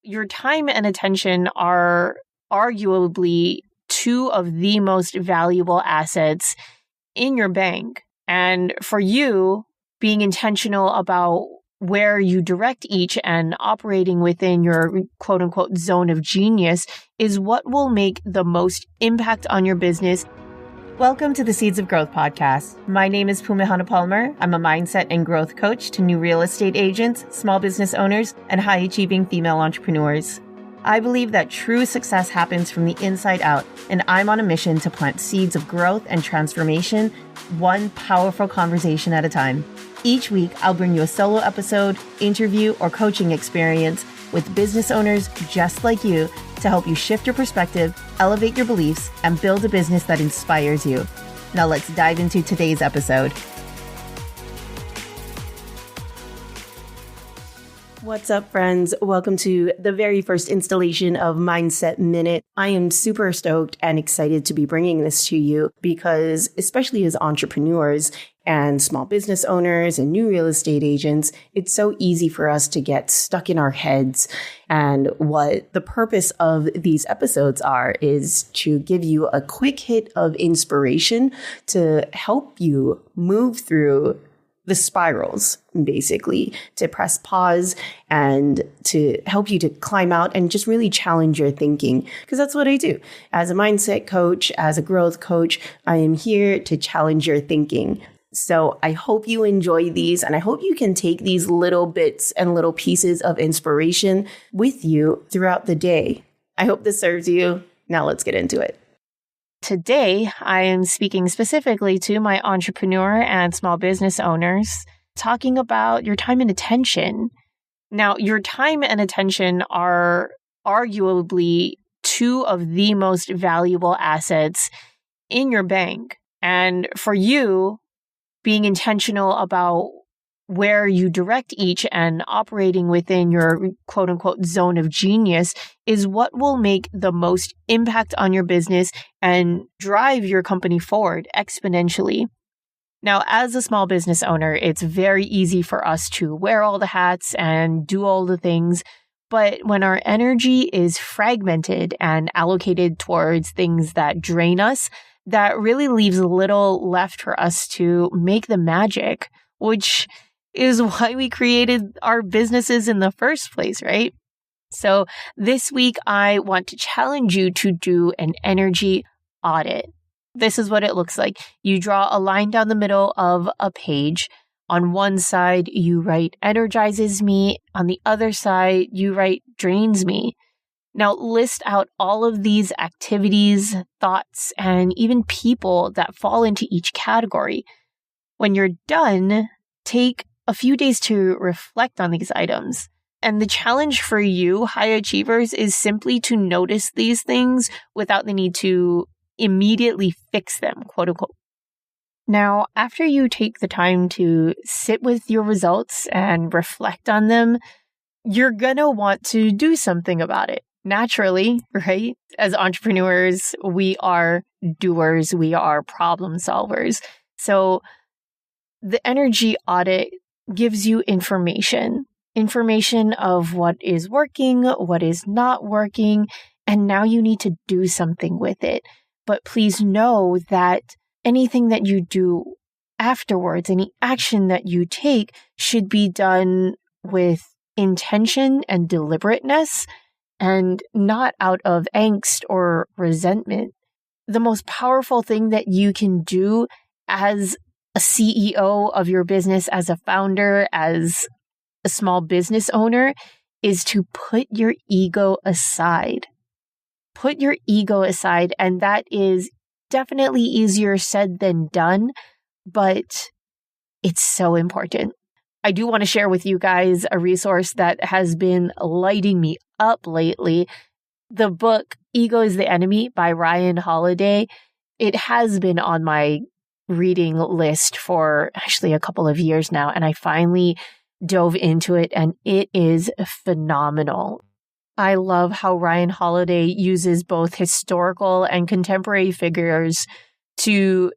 Your time and attention are arguably two of the most valuable assets in your bank. And for you, being intentional about where you direct each and operating within your quote unquote zone of genius is what will make the most impact on your business. Welcome to the Seeds of Growth podcast. My name is Pumihana Palmer. I'm a mindset and growth coach to new real estate agents, small business owners, and high-achieving female entrepreneurs. I believe that true success happens from the inside out, and I'm on a mission to plant seeds of growth and transformation, one powerful conversation at a time. Each week, I'll bring you a solo episode, interview, or coaching experience with business owners just like you to help you shift your perspective, elevate your beliefs, and build a business that inspires you. Now let's dive into today's episode. What's up, friends? Welcome to the very first installation of Mindset Minute. I am super stoked and excited to be bringing this to you because, especially as entrepreneurs and small business owners and new real estate agents, it's so easy for us to get stuck in our heads. And what the purpose of these episodes are is to give you a quick hit of inspiration to help you move through the spirals, basically, to press pause and to help you to climb out and just really challenge your thinking. Because that's what I do. As a mindset coach, as a growth coach, I am here to challenge your thinking. So I hope you enjoy these, and I hope you can take these little bits and little pieces of inspiration with you throughout the day. I hope this serves you. Now let's get into it. Today, I am speaking specifically to my entrepreneur and small business owners, talking about your time and attention. Now, your time and attention are arguably two of the most valuable assets in your bank. And for you, being intentional about where you direct each and operating within your quote unquote zone of genius is what will make the most impact on your business and drive your company forward exponentially. Now, as a small business owner, it's very easy for us to wear all the hats and do all the things. But when our energy is fragmented and allocated towards things that drain us, that really leaves little left for us to make the magic, which is why we created our businesses in the first place, right? So this week, I want to challenge you to do an energy audit. This is what it looks like. You draw a line down the middle of a page. On one side, you write energizes me. On the other side, you write drains me. Now list out all of these activities, thoughts, and even people that fall into each category. When you're done, take a few days to reflect on these items. And the challenge for you, high achievers, is simply to notice these things without the need to immediately fix them, quote unquote. Now, after you take the time to sit with your results and reflect on them, you're going to want to do something about it. Naturally, right? As entrepreneurs, we are doers, we are problem solvers. So the energy audit gives you information of what is working, what is not working, and now you need to do something with it. But please know that anything that you do afterwards, any action that you take should be done with intention and deliberateness and not out of angst or resentment. The most powerful thing that you can do as a CEO of your business, as a founder, as a small business owner, is to put your ego aside. Put your ego aside, and that is definitely easier said than done, but it's so important. I do want to share with you guys a resource that has been lighting me up lately. The book, Ego is the Enemy by Ryan Holiday. It has been on my reading list for actually a couple of years now, and I finally dove into it, and it is phenomenal. I love how Ryan Holiday uses both historical and contemporary figures to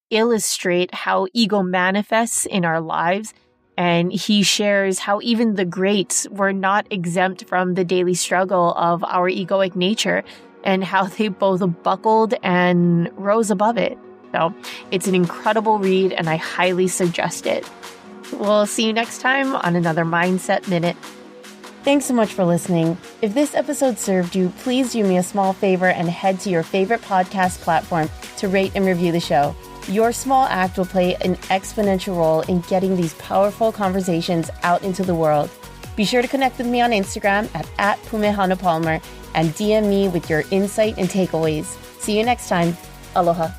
illustrate how ego manifests in our lives And he shares how even the greats were not exempt from the daily struggle of our egoic nature and how they both buckled and rose above it. So it's an incredible read and I highly suggest it. We'll see you next time on another Mindset Minute. Thanks so much for listening. If this episode served you, please do me a small favor and head to your favorite podcast platform to rate and review the show. Your small act will play an exponential role in getting these powerful conversations out into the world. Be sure to connect with me on Instagram at @PumeHanaPalmer and DM me with your insight and takeaways. See you next time. Aloha.